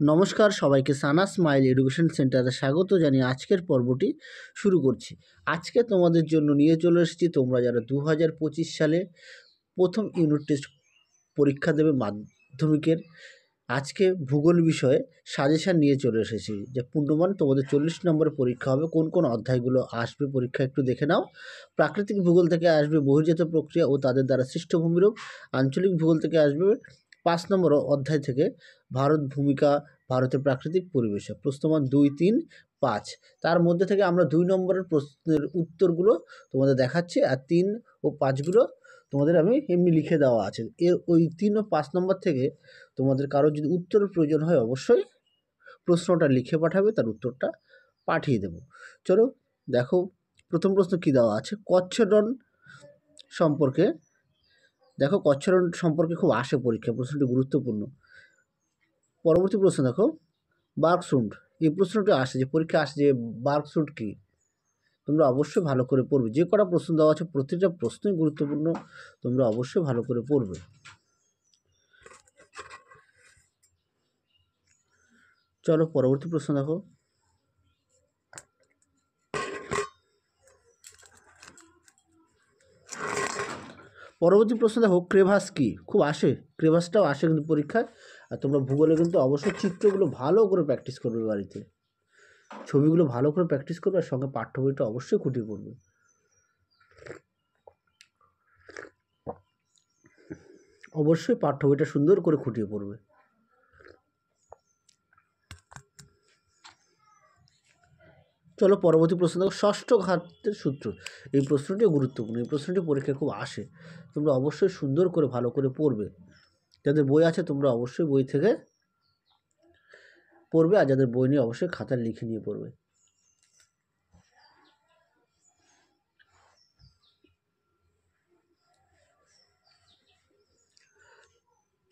নমস্কার সবাইকে সানা smile education সেন্টারে স্বাগত জানিয়ে আজকের পর্বটি শুরু করছি। আজকে তোমাদের জন্য নিয়ে চলে এসেছি তোমরা যারা 2025 সালে প্রথম ইউনিট টেস্ট পরীক্ষা দেবে মাধ্যমিকের, আজকে ভূগোল বিষয়ে সাজেশান নিয়ে চলে এসেছি। যে পূর্ণমান তোমাদের 40 নম্বরের পরীক্ষা হবে, কোন কোন অধ্যায়গুলো আসবে পরীক্ষা একটু দেখে নাও। প্রাকৃতিক ভূগোল থেকে আসবে বহির্জাত প্রক্রিয়া ও তাদের দ্বারা সৃষ্ট ভূমিরূপ। আঞ্চলিক ভূগোল থেকে আসবে 5 নম্বর অধ্যায় থেকে ভারত ভূমিকা, ভারতের প্রাকৃতিক পরিবেশে। প্রশ্নমান 2, 3, 5। তার মধ্যে থেকে আমরা 2 নম্বরের প্রশ্নের উত্তরগুলো তোমাদের দেখাচ্ছি, আর 3 ও 5গুলো তোমাদের আমি এমনি লিখে দেওয়া আছে। এর ওই 3 ও 5 নম্বর থেকে তোমাদের কারোর যদি উত্তরের প্রয়োজন হয় অবশ্যই প্রশ্নটা লিখে পাঠাবে, তার উত্তরটা পাঠিয়ে দেব। চলো দেখো প্রথম প্রশ্ন কি দেওয়া আছে। কচ্ছরণ সম্পর্কে দেখো, কচ্ছরণ সম্পর্কে খুব আসে পরীক্ষা, প্রশ্নটি গুরুত্বপূর্ণ। পরবর্তী প্রশ্ন দেখো, বার্গসুন্ড, এই প্রশ্নটি আসে যে পরীক্ষা আসে যে বার্গসুন্ড কি। তোমরা অবশ্যই ভালো করে পড়বে, যে কটা প্রশ্ন দেওয়া আছে প্রতিটা প্রশ্নই গুরুত্বপূর্ণ, তোমরা অবশ্যই ভালো করে পড়বে। চলো পরবর্তী প্রশ্ন দেখো। পরবর্তী প্রশ্ন দেখো, ক্রেভাস কি। খুব আসে, ক্রেভাসটাও আসে কিন্তু পরীক্ষায়। আর তোমরা ভূগোলে কিন্তু অবশ্যই চিত্রগুলো ভালো করে প্র্যাকটিস করবে, বাড়িতে ছবিগুলো ভালো করে প্র্যাকটিস করবে, আর সঙ্গে পাঠ্য বইটা অবশ্যই খুঁটিয়ে পড়বে। অবশ্যই পাঠ্য বইটা সুন্দর করে খুঁটিয়ে পড়বে। চলো পরবর্তী প্রশ্ন দেখো, ষষ্ঠ ঘাতের সূত্র। এই প্রশ্নটিও গুরুত্বপূর্ণ, এই প্রশ্নটি পরীক্ষায় খুব আসে, তোমরা অবশ্যই সুন্দর করে ভালো করে পড়বে। যাদের বই আছে তোমরা অবশ্যই বই থেকে পড়বে, আর যাদের বই নিয়ে অবশ্যই খাতায় লিখে নিয়ে পড়বে।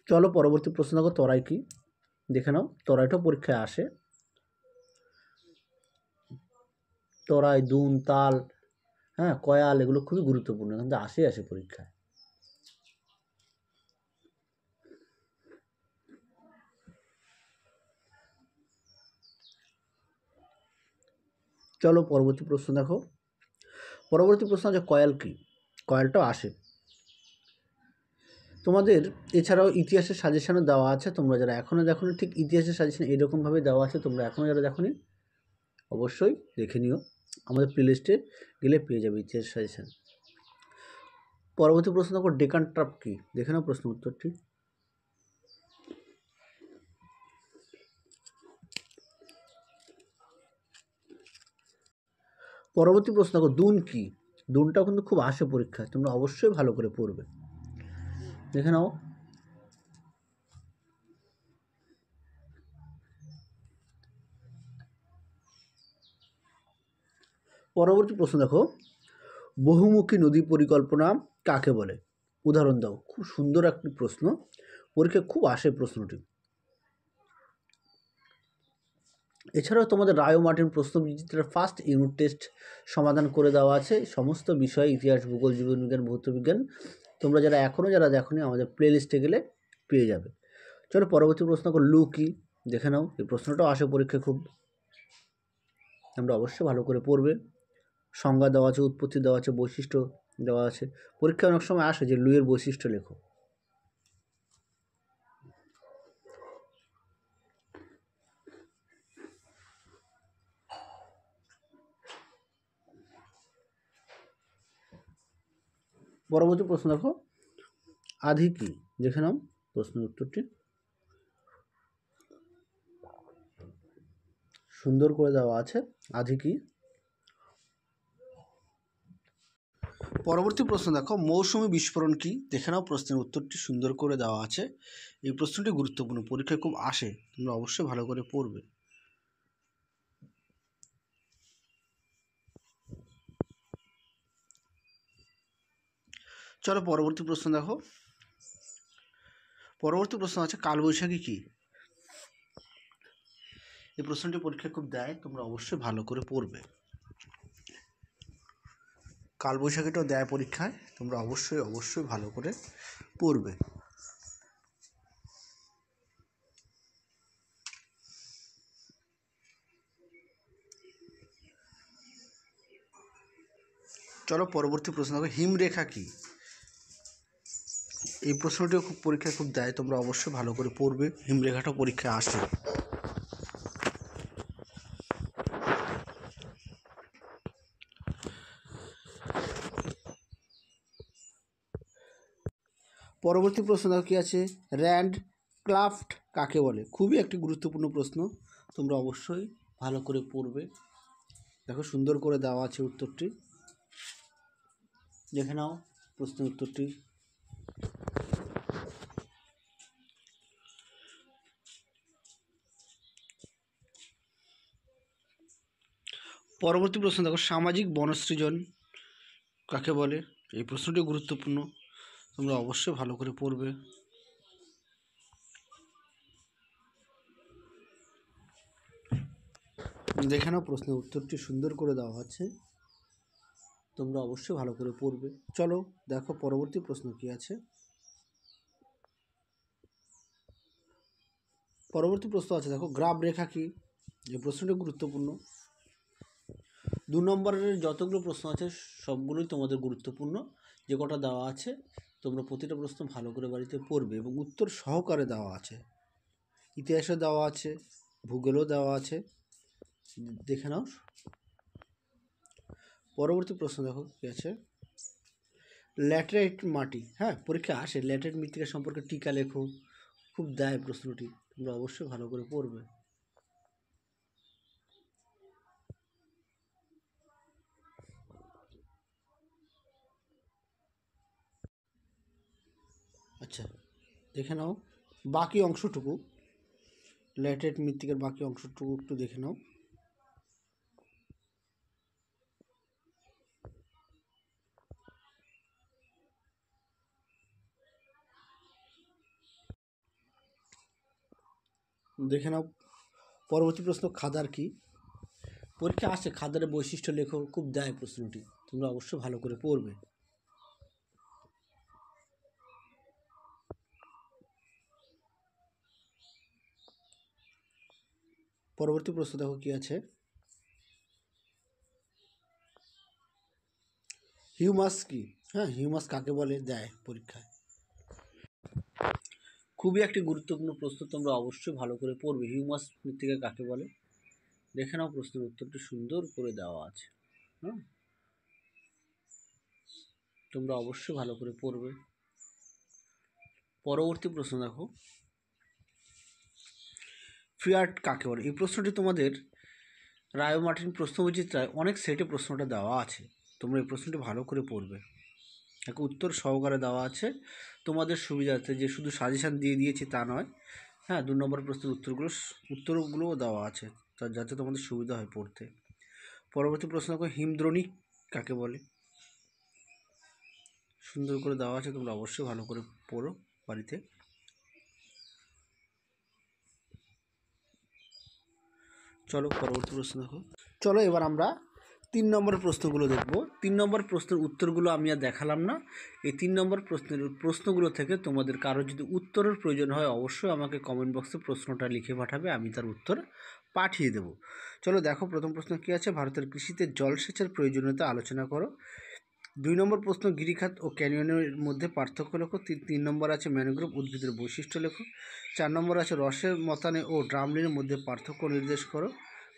চলো পরবর্তী প্রশ্ন দেখো, তরাই কি। দেখে নাও, তরাইটাও পরীক্ষায় আসে। তরাই, দুন, তাল, হ্যাঁ, কয়াল, এগুলো খুবই গুরুত্বপূর্ণ, কিন্তু আসে পরীক্ষায়। চলো পরবর্তী প্রশ্ন দেখো। পরবর্তী প্রশ্ন আছে কয়াল কি। কয়ালটাও আসে তোমাদের। এছাড়াও ইতিহাসের সাজেশনও দেওয়া আছে, তোমরা যারা এখনও দেখোনি, ঠিক ইতিহাসের সাজেশন এরকমভাবে দেওয়া আছে, তোমরা এখনও যারা দেখোনি অবশ্যই দেখে নিও, আমাদের প্লেলিস্টে গেলে পেয়ে যাবে ইতিহাস সাজেশন। পরবর্তী প্রশ্ন দেখো, ডেকান ট্রাপ কি। দেখে নাও প্রশ্ন উত্তরটি। পরবর্তী প্রশ্ন দেখো, দুন কি। দুনটাও কিন্তু খুব আসে পরীক্ষায়, তোমরা অবশ্যই ভালো করে পড়বে। দেখে নাও। পরবর্তী প্রশ্ন দেখো, বহুমুখী নদী পরিকল্পনা কাকে বলে। উদাহরণ দাও। খুব সুন্দর একটি প্রশ্ন, পরীক্ষায় খুব আসে প্রশ্নটি। এছাড়াও তোমাদের রায় ও মার্টিন প্রশ্নবিচিত্রার ফার্স্ট ইউনিট টেস্ট সমাধান করে দেওয়া আছে, সমস্ত বিষয় ইতিহাস, ভূগোল, জীবনবিজ্ঞান, ভৌতবিজ্ঞান। তোমরা যারা এখনও দেখোনি আমাদের প্লে লিস্টে গেলে পেয়ে যাবে। চলো পরবর্তী প্রশ্ন করো, লু কি। দেখে নাও, এই প্রশ্নটাও আসে পরীক্ষায় খুব, তোমরা অবশ্যই ভালো করে পড়বে। সংজ্ঞা দেওয়া আছে, উৎপত্তি দেওয়া আছে, বৈশিষ্ট্য দেওয়া আছে। পরীক্ষায় অনেক সময় আসে যে লুয়ের বৈশিষ্ট্য লেখো। পরবর্তী প্রশ্ন দেখো, আধি কি। দেখে নাও প্রশ্নের উত্তরটি, সুন্দর করে দেওয়া আছে, আধি কি। পরবর্তী প্রশ্ন দেখো, মৌসুমী বিস্ফোরণ কি। দেখে নাও প্রশ্নের উত্তরটি, সুন্দর করে দেওয়া আছে। এই প্রশ্নটি গুরুত্বপূর্ণ, পরীক্ষায় খুব আসে, তোমরা অবশ্যই ভালো করে পড়বে। চলো পরবর্তী প্রশ্ন দেখো। পরবর্তী প্রশ্ন আছে কালবৈশাখী কি। এই প্রশ্নটি পরীক্ষায় খুব দেয়, তোমরা অবশ্যই ভালো করে পড়বে। কালবৈশাখীটাও দেয় পরীক্ষায়, তোমরা অবশ্যই ভালো করে পড়বে। চলো পরবর্তী প্রশ্ন দেখো, হিমরেখা কি? এই প্রশ্নটিও খুব পরীক্ষায় খুব দেয়, তোমরা অবশ্যই ভালো করে পড়বে, হিমরেখাটা পরীক্ষায় আসে। পরবর্তী প্রশ্ন দেখো কি আছে, র্যান্ড ক্লাফট কাকে বলে? খুবই একটি গুরুত্বপূর্ণ প্রশ্ন, তোমরা অবশ্যই ভালো করে পড়বে। দেখো সুন্দর করে দেওয়া আছে উত্তরটি, দেখে নাও প্রশ্নের উত্তরটি। পরবর্তী প্রশ্ন দেখো, সামাজিক বনসৃজন কাকে বলে? এই প্রশ্নটি গুরুত্বপূর্ণ, তোমরা অবশ্যই ভালো করে পড়বে। দেখে নাও প্রশ্নের উত্তরটি সুন্দর করে দেওয়া আছে, তোমরা অবশ্যই ভালো করে পড়বে। চলো দেখো পরবর্তী প্রশ্ন কি আছে। পরবর্তী প্রশ্ন আছে দেখো, গ্রাব রেখা কি? এই প্রশ্নটি গুরুত্বপূর্ণ। 2 নম্বরের যতগুলো প্রশ্ন আছে সবগুলোই তোমাদের গুরুত্বপূর্ণ, যে কটা দেওয়া আছে তোমরা প্রতিটা প্রশ্ন ভালো করে বাড়িতে পড়বে এবং উত্তর সহকারে দেওয়া আছে। ইতিহাসে দেওয়া আছে, ভূগোলও দেওয়া আছে, দেখে নাও। পরবর্তী প্রশ্ন দেখো কি আছে, ল্যাটেরাইট মাটি, হ্যাঁ পরীক্ষা আসে, ল্যাটেরাইট মৃত্তিকা সম্পর্কে টিকা লেখো, খুব দেয় প্রশ্নটি, তোমরা অবশ্যই ভালো করে পড়বে। আচ্ছা দেখে নাও বাকি অংশটুকু, ল্যাটেরাইট মৃত্তিকার বাকি অংশটুকু একটু দেখে নাও। দেখে নাও পরবর্তী প্রশ্ন, খাদার কি? পরীক্ষা আসে, খাদারের বৈশিষ্ট্য লেখো, খুব দেয় প্রশ্নটি, তোমরা অবশ্যই ভালো করে পড়বে। পরবর্তী প্রশ্ন দেখো কি আছে, হিউমাস কি? হ্যাঁ হিউমাস কাকে বলে, দেয় পরীক্ষায়, খুবই একটি গুরুত্বপূর্ণ প্রশ্ন, তোমরা অবশ্যই ভালো করে পড়বে। হিউমাস মৃত্তিকা কাকে বলে? দেখে নাও প্রশ্নের উত্তরটি সুন্দর করে দেওয়া আছে, হ্যাঁ তোমরা অবশ্যই ভালো করে পড়বে। পরবর্তী প্রশ্ন দেখো, ফিয়াট কাকে বলে? এই প্রশ্নটি তোমাদের রায় মার্টিন প্রশ্নবিচিত্রায় অনেক সেটে প্রশ্নটা দেওয়া আছে, তোমরা এই প্রশ্নটি ভালো করে পড়বে, একটা উত্তর সহকারে দেওয়া আছে তোমাদের সুবিধার্থে, যে শুধু সাজেশান দিয়ে দিয়েছি তা নয়, হ্যাঁ 2 নম্বর প্রশ্নের উত্তরগুলোও দেওয়া আছে, যাতে তোমাদের সুবিধা হয় পড়তে। পরবর্তী প্রশ্ন দেখো, হিমদ্রোণী কাকে বলে? সুন্দর করে দেওয়া আছে, তোমরা অবশ্যই ভালো করে পড়ো বাড়িতে। চলো পরবর্তী প্রশ্ন দেখো। চলো এবার আমরা 3 নম্বরের প্রশ্নগুলো দেখব। 3 নম্বর প্রশ্নের উত্তরগুলো আমি আর দেখালাম না, এই 3 নম্বর প্রশ্নগুলো থেকে তোমাদের কারো যদি উত্তরের প্রয়োজন হয় অবশ্যই আমাকে কমেন্ট বক্সে প্রশ্নটা লিখে পাঠাবে, আমি তার উত্তর পাঠিয়ে দেব। চলো দেখো প্রথম প্রশ্ন কী আছে, ভারতের কৃষিতে জলসেচের প্রয়োজনীয়তা আলোচনা করো। 2 নম্বর প্রশ্ন, গিরিখাত ও ক্যানিয়নের মধ্যে পার্থক্য লেখো। 3 নম্বর আছে ম্যানগ্রোভ উদ্ভিদের বৈশিষ্ট্য লেখো। 4 নম্বর আছে রসের মতানে ও ড্রামলিনের মধ্যে পার্থক্য নির্দেশ করো।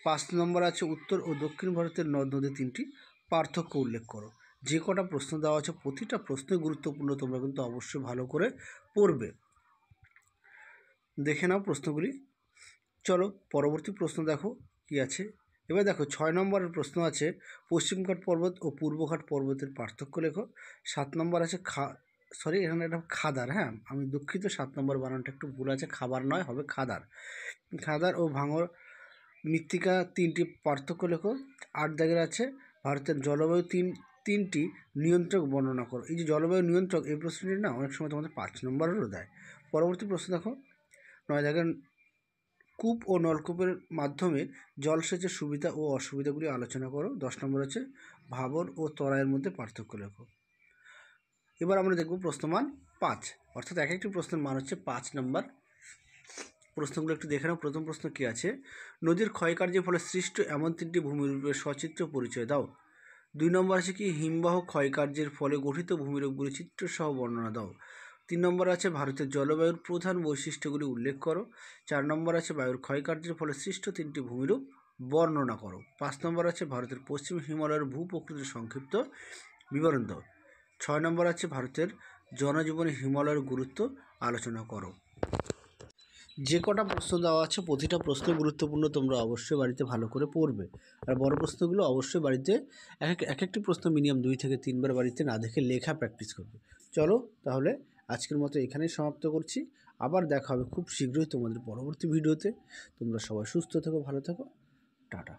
5 নম্বর আছে উত্তর ও দক্ষিণ ভারতের নদ নদী 3টি পার্থক্য উল্লেখ করো। যে কটা প্রশ্ন দেওয়া আছে প্রতিটা প্রশ্নই গুরুত্বপূর্ণ, তোমরা কিন্তু অবশ্যই ভালো করে পড়বে। দেখে নাও প্রশ্নগুলি। চলো পরবর্তী প্রশ্ন দেখো কি আছে। এবার দেখো 6 নম্বরের প্রশ্ন আছে, পশ্চিমঘাট পর্বত ও পূর্বঘাট পর্বতের পার্থক্য লেখো। 7 নম্বর আছে এখানে একটা খাদার, হ্যাঁ আমি দুঃখিত, 7 নম্বর বানানটা একটু ভুল আছে, খাবার নয়, হবে খাদার। খাদার ও ভাঙর মৃত্তিকা 3টি পার্থক্য লেখো। 8 দাগের আছে, ভারতের জলবায়ু তিনটি নিয়ন্ত্রক বর্ণনা করো। এই যে জলবায়ু নিয়ন্ত্রক, এই প্রশ্নটি না অনেক সময় তোমাদের 5 নম্বরেরও দেয়। পরবর্তী প্রশ্ন দেখো 9 দাগের, কূপ ও নলকূপের মাধ্যমে জলসেচের সুবিধা ও অসুবিধাগুলি আলোচনা করো। 10 নম্বর আছে, ভাবর ও তরাইয়ের মধ্যে পার্থক্য লেখো। এবার আমরা দেখব প্রশ্নমান 5, অর্থাৎ এক একটি প্রশ্নের মান হচ্ছে 5 নম্বর। প্রশ্নগুলো একটু দেখে নাও। প্রথম প্রশ্ন কী আছে, নদীর ক্ষয়কার্যের ফলে সৃষ্ট এমন 3টি ভূমিরূপের সচিত্র পরিচয় দাও। 2 নম্বর আছে কি, হিমবাহ ক্ষয়কার্যের ফলে গঠিত ভূমিরূপগুলি চিত্রসহ বর্ণনা দাও। 3 নম্বর আছে ভারতের জলবায়ুর প্রধান বৈশিষ্ট্যগুলি উল্লেখ করো। 4 নম্বর আছে বায়ুর ক্ষয়কার্যের ফলে সৃষ্ট 3টি ভূমিরূপ বর্ণনা করো। 5 নম্বর আছে ভারতের পশ্চিম হিমালয়ের ভূপ্রকৃতির সংক্ষিপ্ত বিবরণ দাও। 6 নম্বর আছে ভারতের জনজীবনে হিমালয়ের গুরুত্ব আলোচনা করো। যে কটা প্রশ্ন দেওয়া আছে প্রতিটা প্রশ্ন গুরুত্বপূর্ণ, তোমরা অবশ্যই বাড়িতে ভালো করে পড়বে। আর বড় প্রশ্নগুলো অবশ্যই বাড়িতে এক একটি প্রশ্ন মিনিমাম 2 থেকে 3 বার বাড়িতে না দেখে লেখা প্র্যাকটিস করবে। চলো তাহলে আজকের মতো এখানেই সমাপ্ত করছি। আবার দেখা হবে খুব শীঘ্রই তোমাদের পরবর্তী ভিডিওতে। তোমরা সবাই সুস্থ থেকো, ভালো থেকো, টাটা।